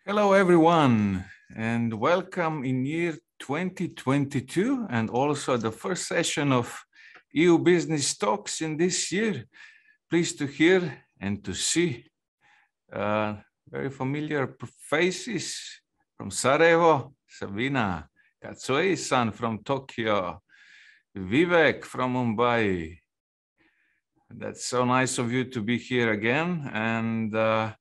Hello, everyone, and welcome in year 2022 and also the first session of EU Business Talks in this year. Pleased to hear and to see very familiar faces from Sarajevo, Sabina, Katsui-san from Tokyo, Vivek from Mumbai. That's so nice of you to be here again, and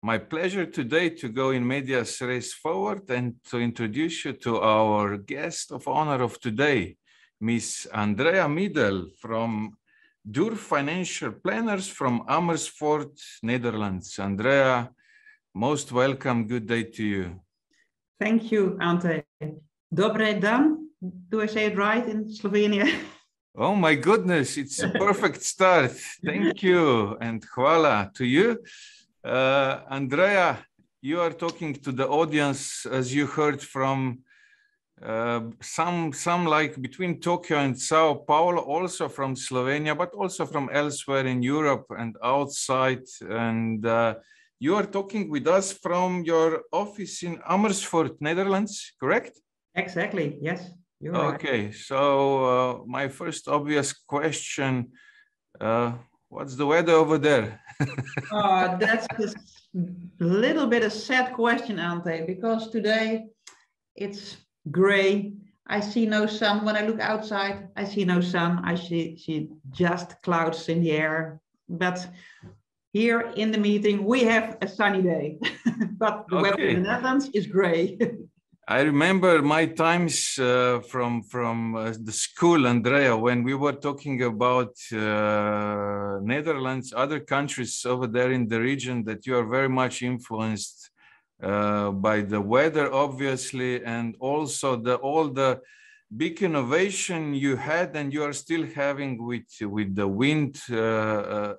my pleasure today to go in medias res forward and to introduce you to our guest of honor of today, Miss Andrea Middel from DURF Financial Planners from Amersfoort, Netherlands. Andrea, most welcome. Good day to you. Thank you, Ante. Dobre dan. Do I say it right in Slovenia? Oh my goodness, it's a perfect start. Thank you and hvala to you. Andrea, you are talking to the audience, as you heard, from some like between Tokyo and Sao Paulo, also from Slovenia, but also from elsewhere in Europe and outside. And you are talking with us from your office in Amersfoort, Netherlands, correct? Exactly, yes. You're okay, right. So my first obvious question, what's the weather over there? That's a little bit a sad question, Ante, because today it's gray. I see no sun. When I look outside, I see no sun. I see just clouds in the air. But here in the meeting, we have a sunny day. But the weather in the Netherlands is gray. I remember my times from the school, Andrea, when we were talking about Netherlands, other countries over there in the region, that you are very much influenced by the weather, obviously, and also all the big innovation you had and you are still having with the wind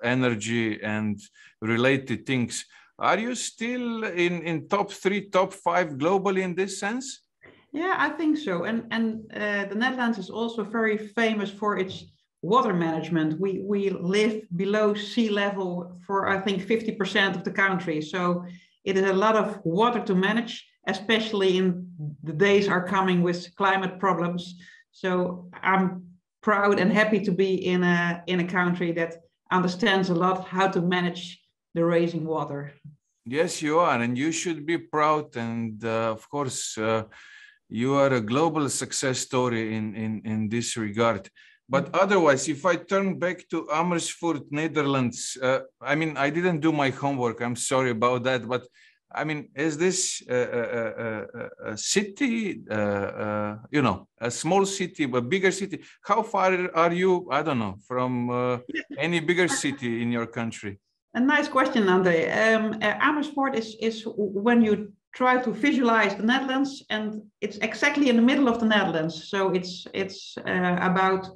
energy and related things. Are you still in top 3, top 5 globally in this sense? Yeah, I think so. And the Netherlands is also very famous for its water management. We live below sea level for, I think, 50% of the country. So it is a lot of water to manage, especially in the days are coming with climate problems. So I'm proud and happy to be in a country that understands a lot how to manage the raising water. Yes, you are, and you should be proud. And of course, you are a global success story in this regard. But otherwise, if I turn back to Amersfoort, Netherlands, I mean, I didn't do my homework. I'm sorry about that. But I mean, is this a city, you know, a small city, a bigger city? How far are you, I don't know, from any bigger city in your country? A nice question, Andre. Amersfoort is when you try to visualize the Netherlands, and it's exactly in the middle of the Netherlands. So it's about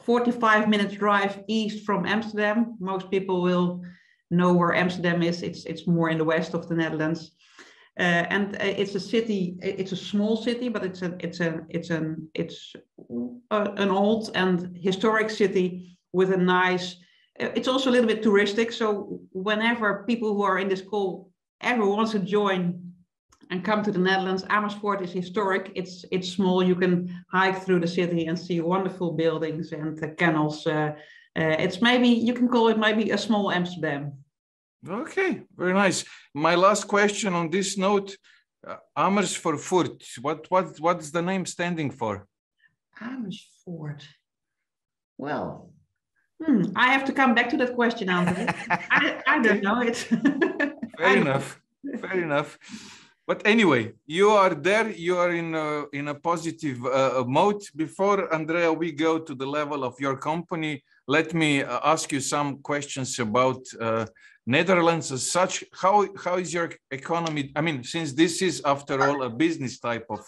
45 minutes drive east from Amsterdam. Most people will know where Amsterdam is. It's more in the west of the Netherlands, and it's a city. It's a small city, but it's an old and historic city with a nice. It's also a little bit touristic. So whenever people who are in this call ever wants to join and come to the Netherlands, Amersfoort is historic. It's small. You can hike through the city and see wonderful buildings and canals. It's maybe, you can call it maybe a small Amsterdam. Okay, very nice. My last question on this note, Amersfoort, what's the name standing for? Amersfoort. Well, I have to come back to that question, Andre. I don't know it. Fair enough. Fair enough. But anyway, you are there. You are in a positive mode. Before, Andrea, we go to the level of your company, let me ask you some questions about Netherlands as such. How is your economy? I mean, since this is, after all, a business type of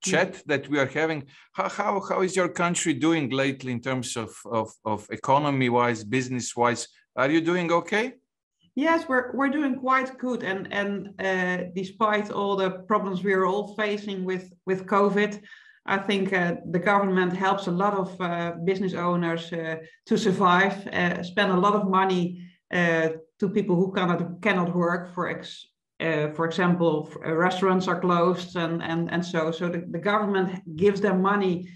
chat that we are having, how is your country doing lately in terms of economy-wise, business-wise? Are you doing okay? Yes, we're doing quite good, and despite all the problems we are all facing with COVID, I think the government helps a lot of business owners to survive, spend a lot of money to people who cannot work, for example, restaurants are closed, and so the government gives them money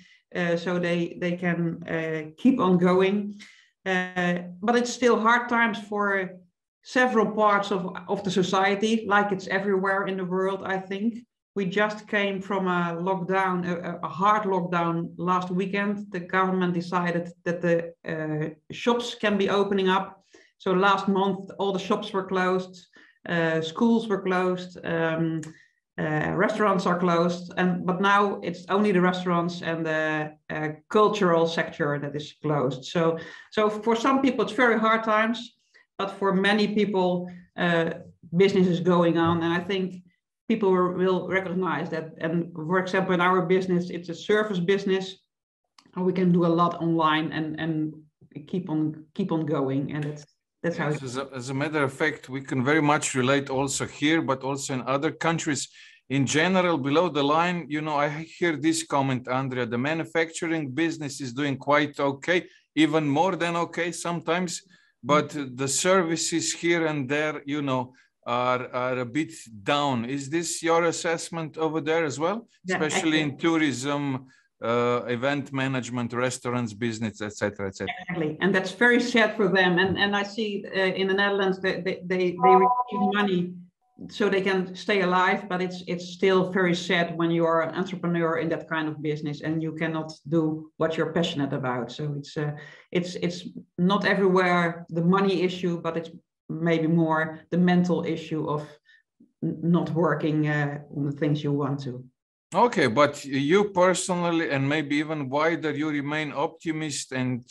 so they can keep on going. But it's still hard times for several parts of the society, like it's everywhere in the world, I think. We just came from a lockdown, a hard lockdown last weekend. The government decided that the shops can be opening up. So last month, all the shops were closed, schools were closed, restaurants are closed, but now it's only the restaurants and the cultural sector that is closed. So for some people, it's very hard times, but for many people, business is going on, and I think people will recognize that. And for example, in our business, it's a service business, and we can do a lot online and keep on going, and that's how. Yes, as a matter of fact, we can very much relate also here, but also in other countries. In general, below the line, you know, I hear this comment, Andrea, the manufacturing business is doing quite okay, even more than okay sometimes, but the services here and there, you know, are a bit down. Is this your assessment over there as well? Yeah, especially in tourism, event management, restaurants, business, etc., etc. Exactly, and that's very sad for them. And I see in the Netherlands that they receive money so they can stay alive, but it's still very sad when you are an entrepreneur in that kind of business and you cannot do what you're passionate about. So it's not everywhere the money issue, but it's maybe more the mental issue of not working on the things you want to. Okay, but you personally, and maybe even wider, you remain optimist and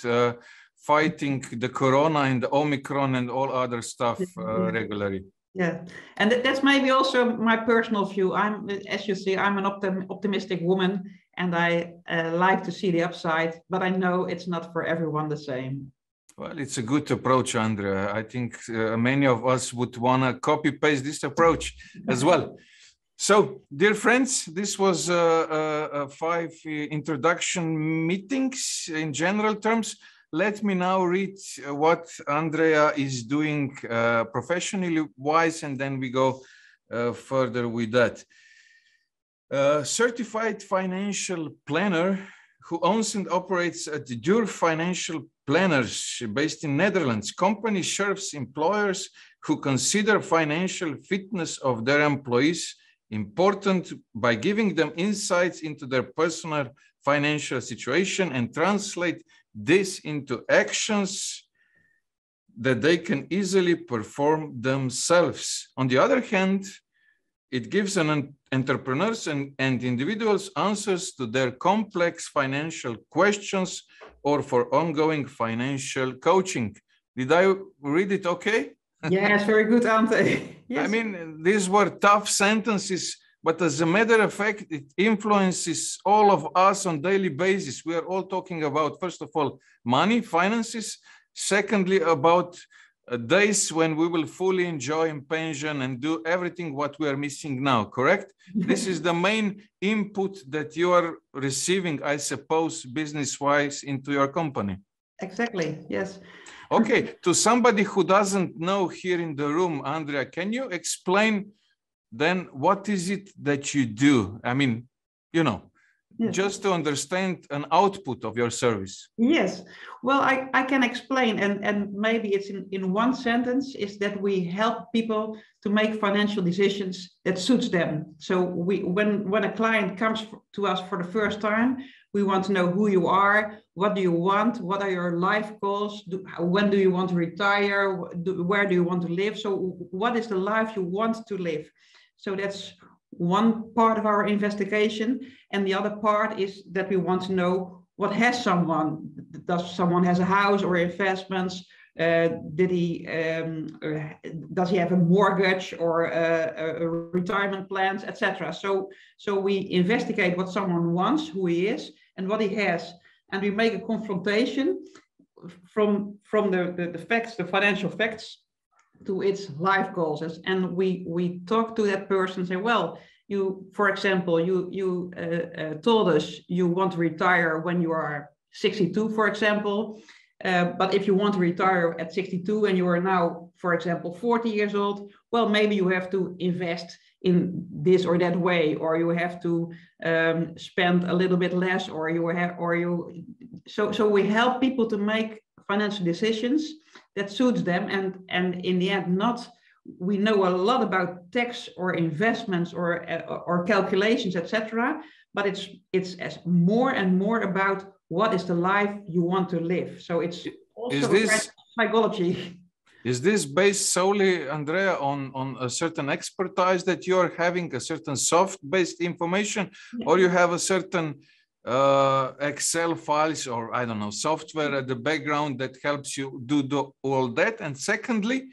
fighting the corona and the Omicron and all other stuff regularly. Yeah, and that's maybe also my personal view. As you see, I'm an optimistic woman, and I like to see the upside, but I know it's not for everyone the same. Well, it's a good approach, Andrea. I think many of us would want to copy-paste this approach as well. So, dear friends, this was 5 introduction meetings in general terms. Let me now read what Andrea is doing professionally wise, and then we go further with that. Certified financial planner who owns and operates at the DURF Financial Planners based in Netherlands. Company serves employers who consider financial fitness of their employees important by giving them insights into their personal financial situation and translate this into actions that they can easily perform themselves. On the other hand, it gives entrepreneurs and individuals answers to their complex financial questions or for ongoing financial coaching. Did I read it okay? Yes, very good, Ante. Yes. I mean, these were tough sentences, but as a matter of fact, it influences all of us on a daily basis. We are all talking about, first of all, money, finances. Secondly, about days when we will fully enjoy in pension and do everything what we are missing now, correct? This is the main input that you are receiving, I suppose, business-wise into your company. Exactly, yes. Okay, to somebody who doesn't know here in the room, Andrea, can you explain then what is it that you do? I mean, you know, yes, just to understand an output of your service. Yes, well, I can explain, and maybe it's in one sentence, is that we help people to make financial decisions that suits them. So when a client comes to us for the first time, we want to know who you are, what do you want, what are your life goals, when do you want to retire, where do you want to live? So what is the life you want to live? So that's one part of our investigation. And the other part is that we want to know what has someone. Does someone has a house or investments? Does he have a mortgage or a retirement plans, etc. So we investigate what someone wants, who he is, and what he has, and we make a confrontation from the facts, the financial facts, to its life goals. And we talk to that person and say, well, you, for example, you told us you want to retire when you are 62, for example. But if you want to retire at 62 and you are now, for example, 40 years old, well, maybe you have to invest in this or that way, or you have to spend a little bit less, or so we help people to make financial decisions that suits them, and in the end, we know a lot about tax or investments or calculations, etc. But it's more and more about what is the life you want to live. So it's also psychology. Is this based solely, Andrea, on a certain expertise that you are having, a certain soft-based information, or you have a certain Excel files or, I don't know, software at the background that helps you do all that? And secondly,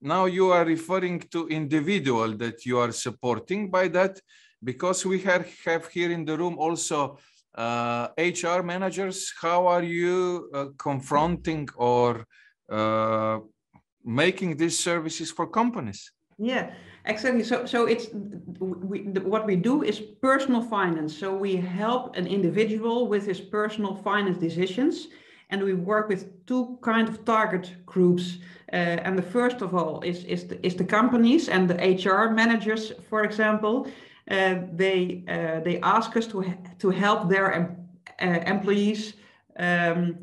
now you are referring to individual that you are supporting by that, because we have here in the room also HR managers. How are you confronting or making these services for companies? Yeah, exactly. So it's what we do is personal finance. So we help an individual with his personal finance decisions, and we work with two kind of target groups. And the first of all is the companies and the HR managers, for example. They ask us to help their employees to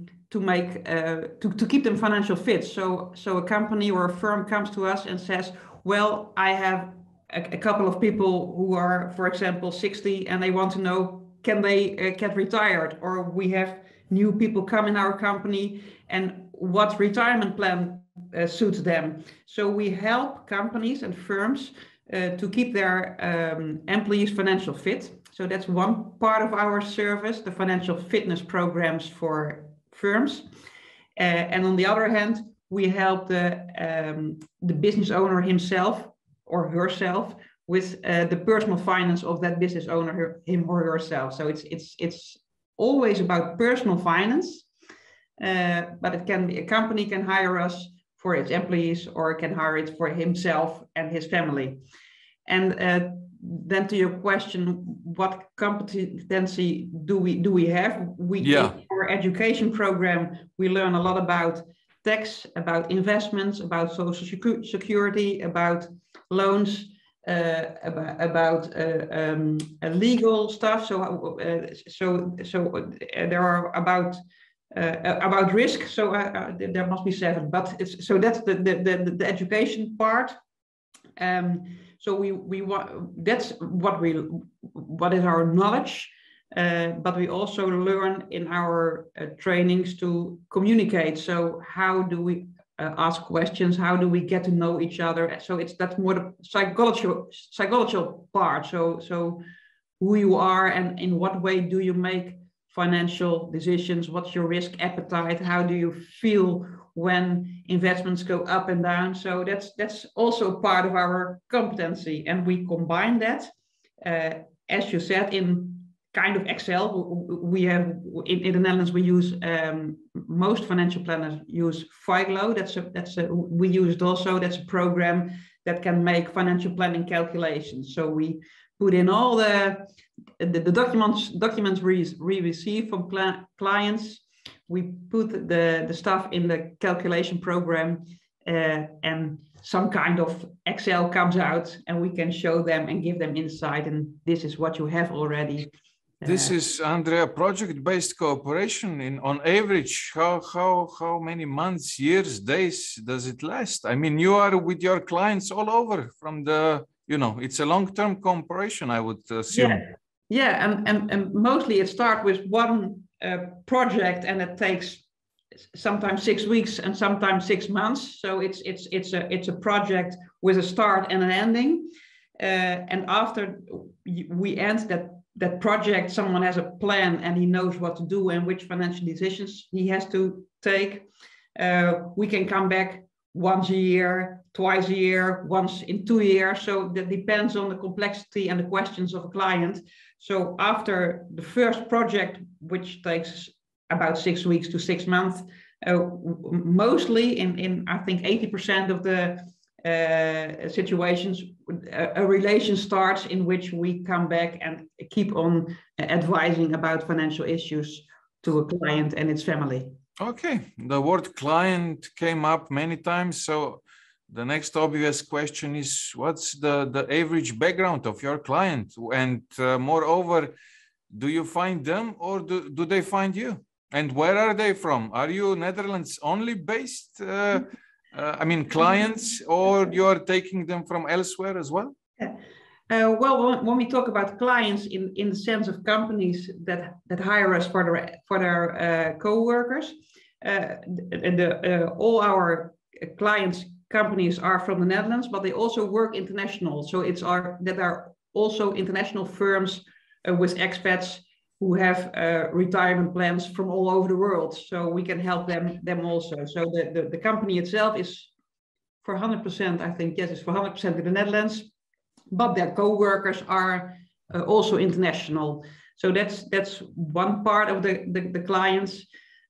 keep them financial fit. So a company or a firm comes to us and says, well, I have a couple of people who are, for example, 60, and they want to know, can they get retired? Or we have new people come in our company, and what retirement plan suits them. So we help companies and firms to keep their employees financial fit. So that's one part of our service, the financial fitness programs for firms. And on the other hand, we help the business owner himself or herself with the personal finance of that business owner, him or herself. So it's always about personal finance, but it can be a company can hire us for its employees, or can hire it for himself and his family. And then to your question, what competency do we have? In our education program, we learn a lot about tax, about investments, about social security, about loans, about legal stuff. So there are about risk. So there must be 7. But so that's the education part. So we want, that's what is our knowledge, but we also learn in our trainings to communicate. So how do we ask questions? How do we get to know each other? So that's more the psychological part. So who you are and in what way do you make financial decisions? What's your risk appetite? How do you feel when investments go up and down? So that's also part of our competency, and we combine that, as you said, in kind of Excel. We have in the Netherlands we use most financial planners use Figlo. We use it also. That's a program that can make financial planning calculations. So we put in all the documents we receive from clients. We put the stuff in the calculation program, and some kind of Excel comes out, and we can show them and give them insight. And this is what you have already. This is, Andrea, project-based cooperation. On average, how many months, years, days does it last? I mean, you are with your clients all over from the, it's a long-term cooperation, I would assume. Yeah, and mostly it starts with one project, and it takes sometimes 6 weeks and sometimes 6 months. So it's a project with a start and an ending, and after we end that project, someone has a plan and he knows what to do and which financial decisions he has to take. We can come back once a year, twice a year, once in 2 years. So that depends on the complexity and the questions of a client. So after the first project, which takes about 6 weeks to 6 months, mostly in I think 80% of the situations, a relation starts in which we come back and keep on advising about financial issues to a client and its family. Okay, the word client came up many times. So the next obvious question is, what's the average background of your client? And moreover, do you find them or do they find you? And where are they from? Are you Netherlands only based, clients, or you're taking them from elsewhere as well? Yeah. Well, when we talk about clients in the sense of companies that hire us for their co-workers, all our clients' companies are from the Netherlands, but they also work international. So that are also international firms with expats who have retirement plans from all over the world. So we can help them also. So the company itself is for 100%, I think, yes, it's for 100% in the Netherlands, but their co-workers are also international. So that's one part of the clients.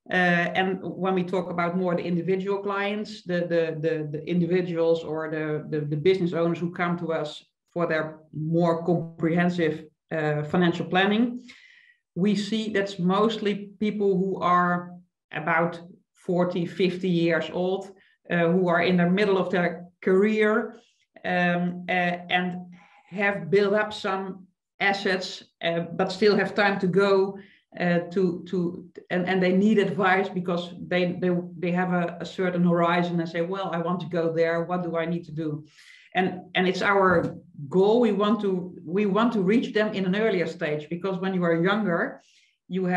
And when we talk about more the individual clients, the individuals or the business owners who come to us for their more comprehensive financial planning, we see that's mostly people who are about 40, 50 years old, who are in the middle of their career and have built up some assets, but still have time to go and they need advice because they have a certain horizon and say, well, I want to go there. What do I need to do? And it's our goal. We want to reach them in an earlier stage, because when you are younger, you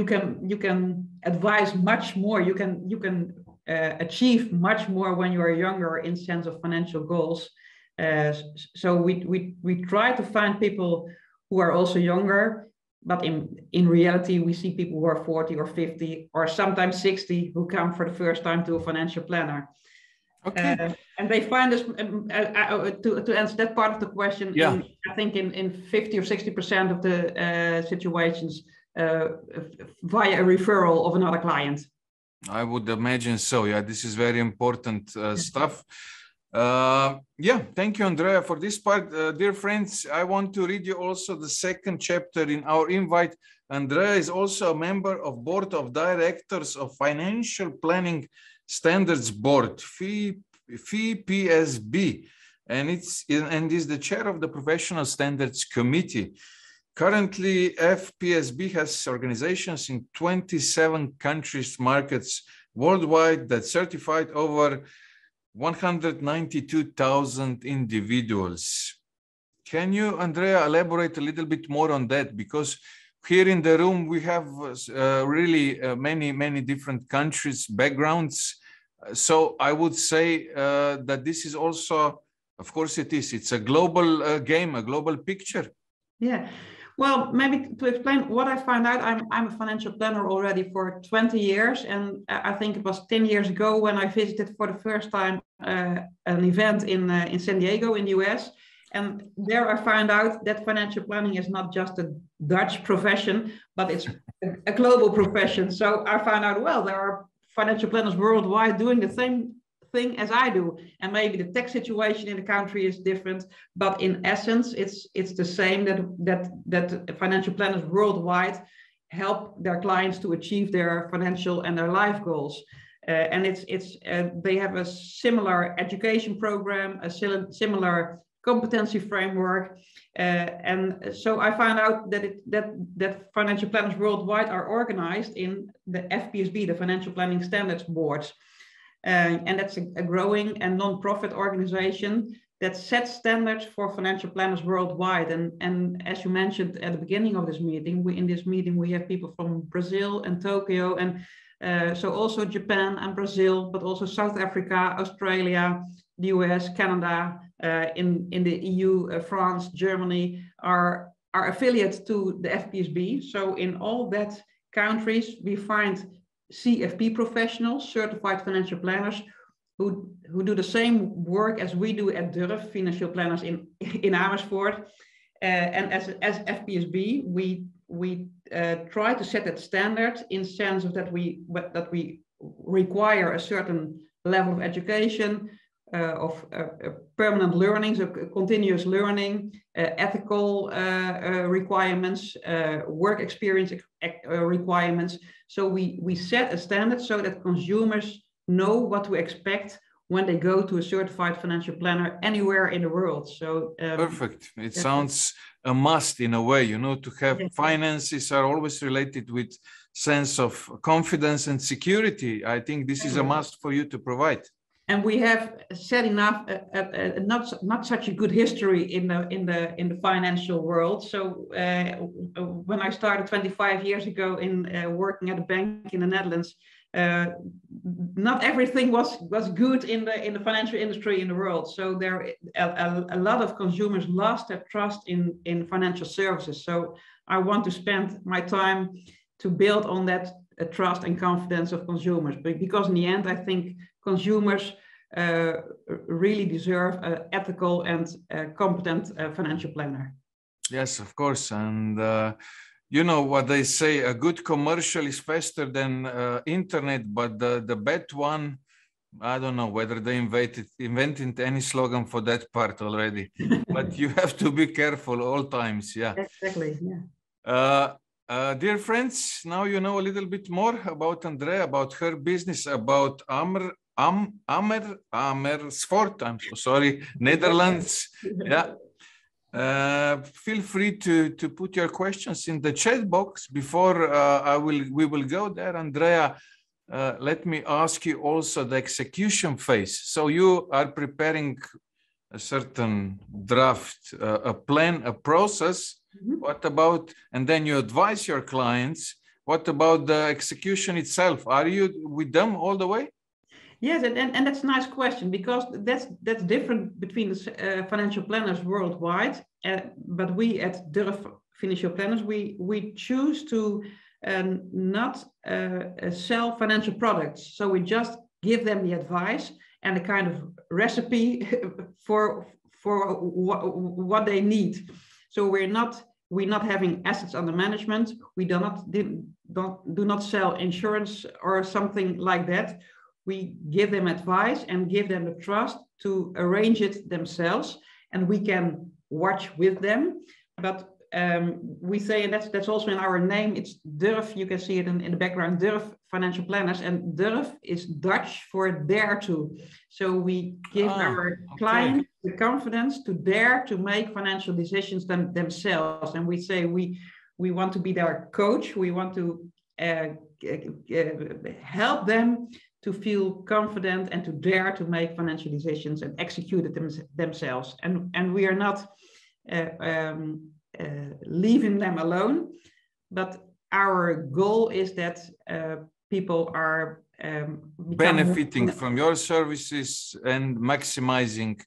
can advise much more. You can achieve much more when you are younger in sense of financial goals. So we try to find people who are also younger, but in reality, we see people who are 40 or 50 or sometimes 60 who come for the first time to a financial planner. Okay. And they find us, to answer that part of the question, yeah. I think in 50 or 60% of the situations via a referral of another client. I would imagine so. Yeah, this is very important stuff. Thank you, Andrea, for this part. Dear friends, I want to read you also the second chapter in our invite. Andrea is also a member of Board of Directors of Financial Planning Standards Board, FPSB, and is the chair of the Professional Standards Committee. Currently, FPSB has organizations in 27 countries, markets worldwide that certified over 192,000 individuals. Can you, Andrea, elaborate a little bit more on that? Because here in the room, we have really many different countries, backgrounds. So I would say that this is also, of course it's a global game, a global picture. Yeah. Well, maybe to explain what I found out, I'm a financial planner already for 20 years. And I think it was 10 years ago when I visited for the first time an event in San Diego in the US. And there I found out that financial planning is not just a Dutch profession, but it's a global profession. So I found out, well, there are financial planners worldwide doing the same thing as I do, and maybe the tax situation in the country is different, but in essence it's the same, that financial planners worldwide help their clients to achieve their financial and their life goals, and they have a similar education program, a similar competency framework, and so I found out that financial planners worldwide are organized in the FPSB, the Financial Planning Standards Boards. And that's a growing and non-profit organization that sets standards for financial planners worldwide. And as you mentioned at the beginning of this meeting, we have people from Brazil and Tokyo, and so also Japan and Brazil, but also South Africa, Australia, the US, Canada, in the EU, France, Germany are affiliates to the FPSB. So in all that countries, we find CFP professionals, certified financial planners, who do the same work as we do at DURF Financial Planners in Amersfoort. And as FPSB, we try to set that standard in sense of that we require a certain level of education, of permanent learning, so continuous learning, ethical requirements, work experience requirements. So we set a standard so that consumers know what to expect when they go to a certified financial planner anywhere in the world. So perfect. It sounds a must in a way, you know, to have finances are always related with sense of confidence and security. I think this is a must for you to provide. And we have said enough, not such a good history in the financial world. So when I started 25 years ago in working at a bank in the Netherlands, not everything was good in the financial industry in the world. So there a lot of consumers lost their trust in financial services. So I want to spend my time to build on that trust and confidence of consumers, because in the end, I think consumers really deserve an ethical and competent financial planner. Yes, of course. And you know what they say, a good commercial is faster than internet, but the bad one, I don't know whether they invented any slogan for that part already, but you have to be careful all times. Yeah, exactly. Yeah. Dear friends, now you know a little bit more about Andrea, about her business, about Amersfoort, I'm so sorry, Netherlands. Yeah. Feel free to put your questions in the chat box. Before we will go there, Andrea, let me ask you also the execution phase. So you are preparing a certain draft, a plan, a process. Mm-hmm. What about, and then you advise your clients. What about the execution itself? Are you with them all the way? Yes, and that's a nice question, because that's different between the financial planners worldwide. But we at DURF Financial Planners, we choose to not sell financial products. So we just give them the advice and a kind of recipe for what they need. So we're not having assets under management. We do not sell insurance or something like that. We give them advice and give them the trust to arrange it themselves, and we can watch with them. But we say, and that's also in our name, it's DURF. You can see it in the background, DURF Financial Planners, and DURF is Dutch for dare to. So we give our clients the confidence to dare to make financial decisions themselves. And we say we want to be their coach. We want to help them to feel confident and to dare to make financial decisions and execute it themselves. And we are not leaving them alone, but our goal is that people are benefiting from your services and maximizing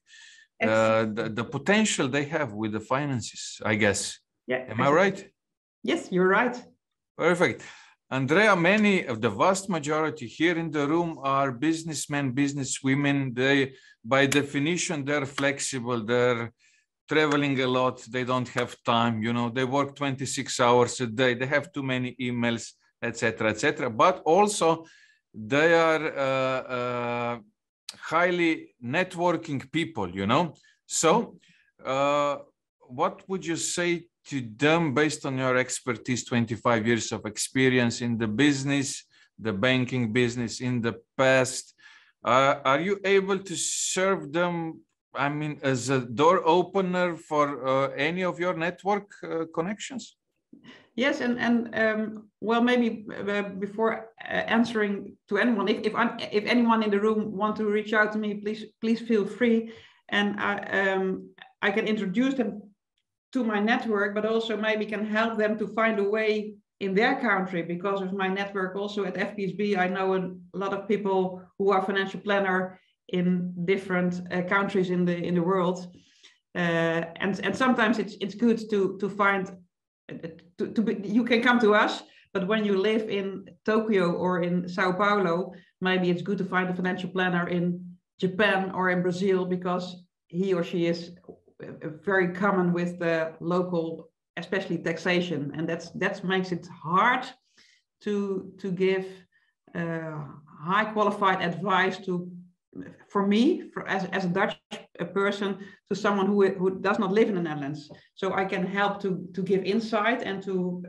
the potential they have with the finances, I guess. Yeah. Am I right? Yes, you're right. Perfect. Andrea, many of the vast majority here in the room are businessmen, businesswomen. They, by definition, they're flexible. They're traveling a lot. They don't have time. You know, they work 26 hours a day. They have too many emails, etc., etc. But also, they are highly networking people. You know, so what would you say to them based on your expertise, 25 years of experience in the business, the banking business in the past? Are you able to serve them, I mean, as a door opener for any of your network connections? Yes, and well, maybe before answering to anyone, if anyone in the room want to reach out to me, please feel free, and I can introduce them to my network, but also maybe can help them to find a way in their country. Because of my network also at FPSB, I know a lot of people who are financial planner in different countries in the world, and sometimes it's good to find you can come to us, but when you live in Tokyo or in Sao Paulo, maybe it's good to find a financial planner in Japan or in Brazil, because he or she is very common with the local, especially taxation, and that makes it hard to give high qualified advice for me as a Dutch person to someone who does not live in the Netherlands. So I can help to give insight and to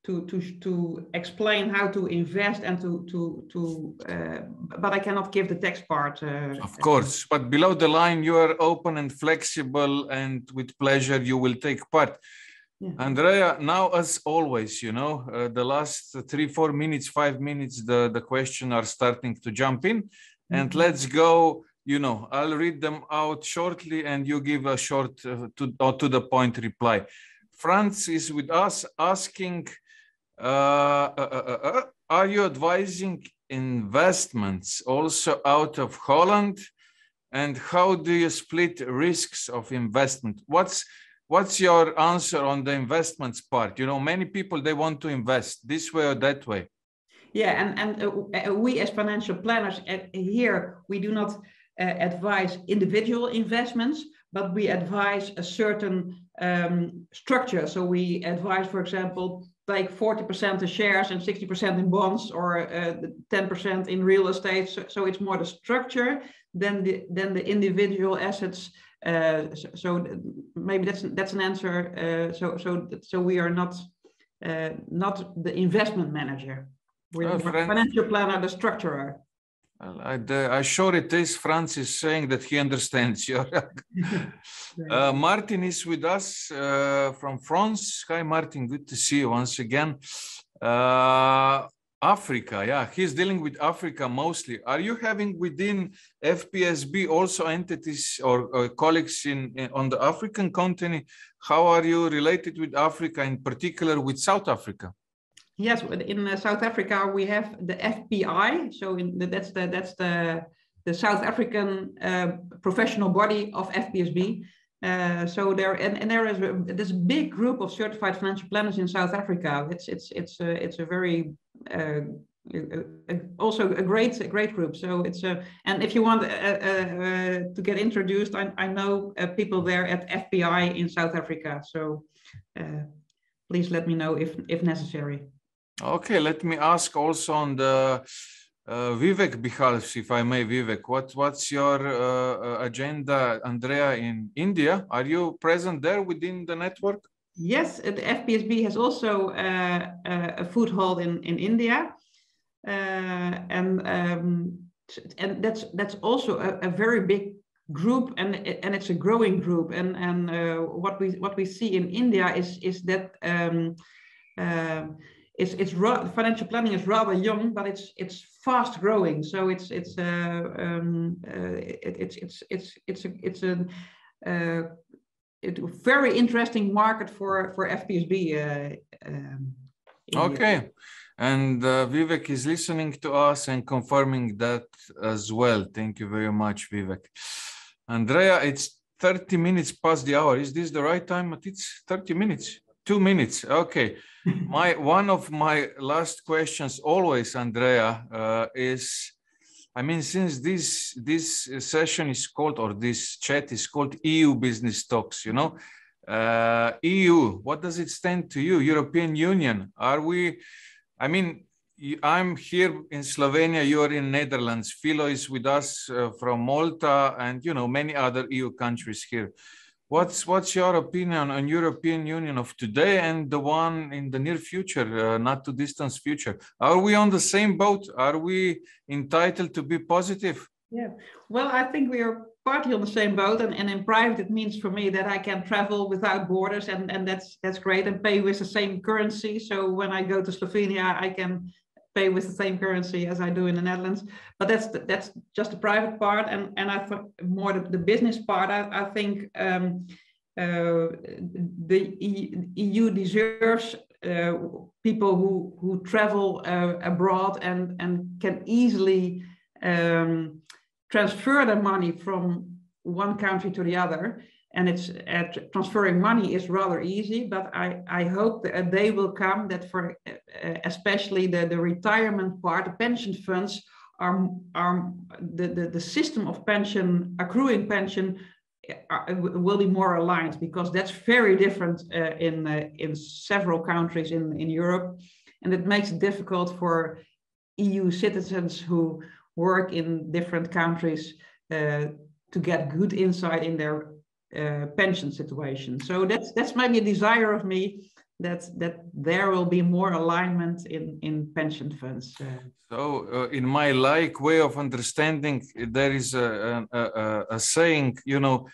to explain how to invest and but I cannot give the text part. Of course, but below the line, you are open and flexible, and with pleasure you will take part. Yeah. Andrea, now as always, you know, the last 3-4 minutes, 5 minutes, the questions are starting to jump in, and let's go. You know, I'll read them out shortly, and you give a short to the point reply. Franz is with us asking, are you advising investments also out of Holland? And how do you split risks of investment? What's your answer on the investments part? You know, many people, they want to invest this way or that way. Yeah, and we as financial planners here, we do not advise individual investments, but we advise a certain structure. So we advise, for example, like 40% in shares and 60% in bonds, or 10% in real estate. So it's more the structure than the individual assets. So maybe that's an answer. So we are not the investment manager. We're the financial planner, the structurer. I sure it is. Franz is saying that he understands you. Martin is with us from France. Hi, Martin. Good to see you once again. Africa, yeah, he's dealing with Africa mostly. Are you having within FPSB also entities or colleagues on the African continent? How are you related with Africa, in particular with South Africa? Yes, in South Africa we have the FPI, so that's the South African professional body of FPSB. So there is this big group of certified financial planners in South Africa. It's a very also a great group. So it's and if you want to get introduced, I know people there at FPI in South Africa. So please let me know if necessary. Okay, let me ask also on the Vivek behalf, if I may, Vivek, what's your agenda, Andrea, in India? Are you present there within the network? Yes, the FPSB has also a foothold in India, and that's also a very big group, and it's a growing group. And what we see in India is that financial planning is rather young, but it's fast growing. So it's a very interesting market for FPSB. Okay, and Vivek is listening to us and confirming that as well. Thank you very much, Vivek. Andrea, it's 30 minutes past the hour. Is this the right time? It's 30 minutes. 2 minutes. Okay. One of my last questions always, Andrea, is, I mean, since this session is called, or this chat is called EU Business Talks, you know, EU, what does it stand to you? European Union? Are we, I mean, I'm here in Slovenia, you're in Netherlands, Philo is with us from Malta, and, you know, many other EU countries here. What's your opinion on European Union of today and the one in the near future, not too distant future? Are we on the same boat? Are we entitled to be positive? Yeah, well, I think we are partly on the same boat, and in private it means for me that I can travel without borders, and that's great, and pay with the same currency. So when I go to Slovenia, I can pay with the same currency as I do in the Netherlands. But that's just the private part, and I thought more the business part. I think the EU deserves people who travel abroad and can easily transfer their money from one country to the other. And it's transferring money is rather easy, but I hope that a day will come that for especially the retirement part, the pension funds are the system of pension, accruing pension, will be more aligned, because that's very different in several countries in Europe, and it makes it difficult for EU citizens who work in different countries to get good insight in their pension situation. So that's maybe a desire of me that there will be more alignment in pension funds. So in my way of understanding, there is a saying, you know,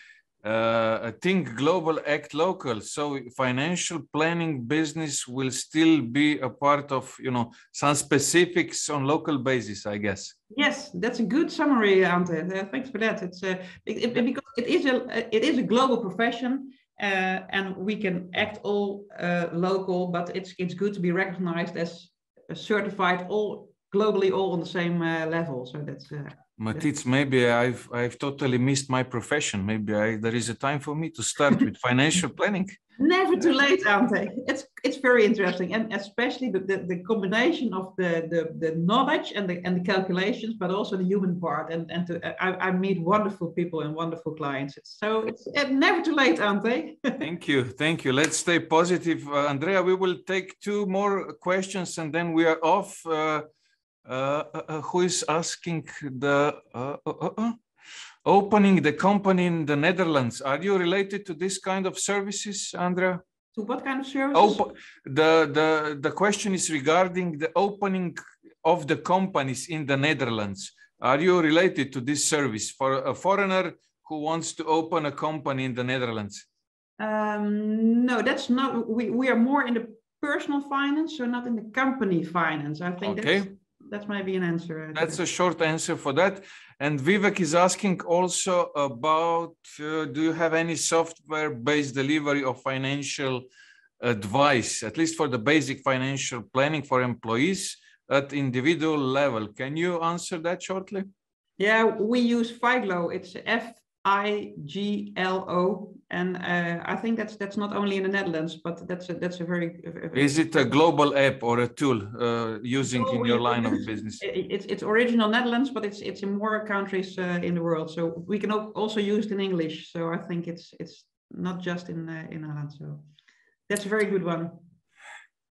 think global, act local. So financial planning business will still be a part of, you know, some specifics on local basis, I guess. Yes, that's a good summary, Ante. Thanks for that. It's because it is a global profession, and we can act all local, but it's good to be recognized as certified globally all on the same level. So that's. Matic, maybe I've totally missed my profession. Maybe there is a time for me to start with financial planning. Never too late, Ante. It's very interesting, and especially the combination of the knowledge and the calculations, but also the human part. And I meet wonderful people and wonderful clients. It's never too late, Ante. Thank you. Let's stay positive, Andrea. We will take 2 more questions, and then we are off. Who is asking the opening the company in the Netherlands? Are you related to this kind of services, Andrea? To what kind of services? The question is regarding the opening of the companies in the Netherlands. Are you related to this service for a foreigner who wants to open a company in the Netherlands? No, that's not. We are more in the personal finance, so not in the company finance. I think that's maybe an answer. That's a short answer for that. And Vivek is asking also about, do you have any software-based delivery of financial advice, at least for the basic financial planning for employees at individual level? Can you answer that shortly? Yeah, we use Figlo. It's FIGLO, and I think that's not only in the Netherlands, but that's a very. Is it a global app or a tool using in your line of business? It's original Netherlands, but it's in more countries in the world. So we can also use it in English. So I think it's not just in Holland. So that's a very good one.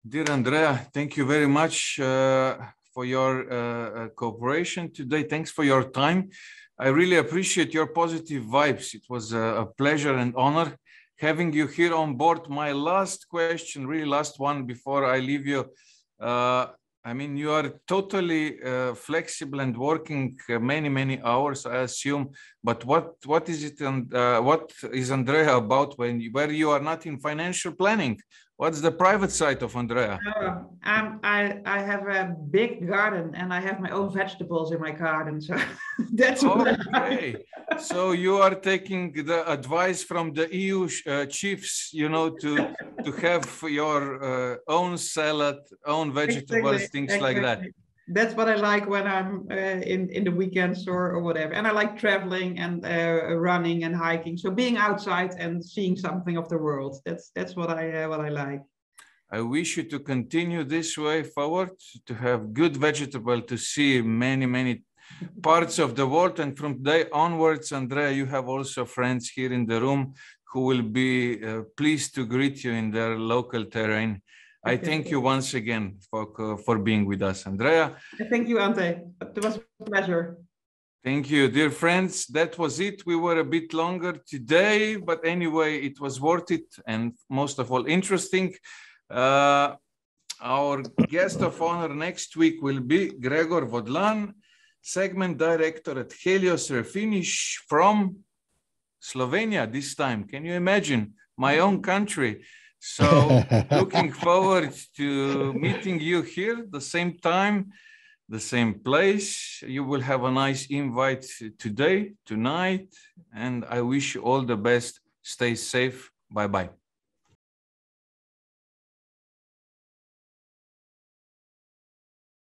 Dear Andrea, thank you very much for your cooperation today. Thanks for your time. I really appreciate your positive vibes. It was a pleasure and honor having you here on board. My last question, really last one before I leave you. I mean, you are totally flexible and working many hours, I assume. But what is it and what is Andrea about where you are not in financial planning? What's the private side of Andrea? I have a big garden and I have my own vegetables in my garden. So that's okay. So you are taking the advice from the EU chiefs, you know, to have your own salad, own vegetables, things like that. That's what I like when I'm in the weekends or whatever. And I like traveling and running and hiking. So being outside and seeing something of the world, that's what I like. I wish you to continue this way forward, to have good vegetable, to see many parts of the world. And from today onwards, Andrea, you have also friends here in the room who will be pleased to greet you in their local terrain. I thank you once again for being with us, Andrea. Thank you, Ante. It was a pleasure. Thank you, dear friends. That was it. We were a bit longer today, but anyway, it was worth it and most of all interesting. Our guest of honor next week will be Gregor Vodlan, segment director at Helios Refinish from Slovenia this time. Can you imagine? My own country. So looking forward to meeting you here the same time, the same place. You will have a nice invite today, tonight, and I wish you all the best. Stay safe. Bye-bye.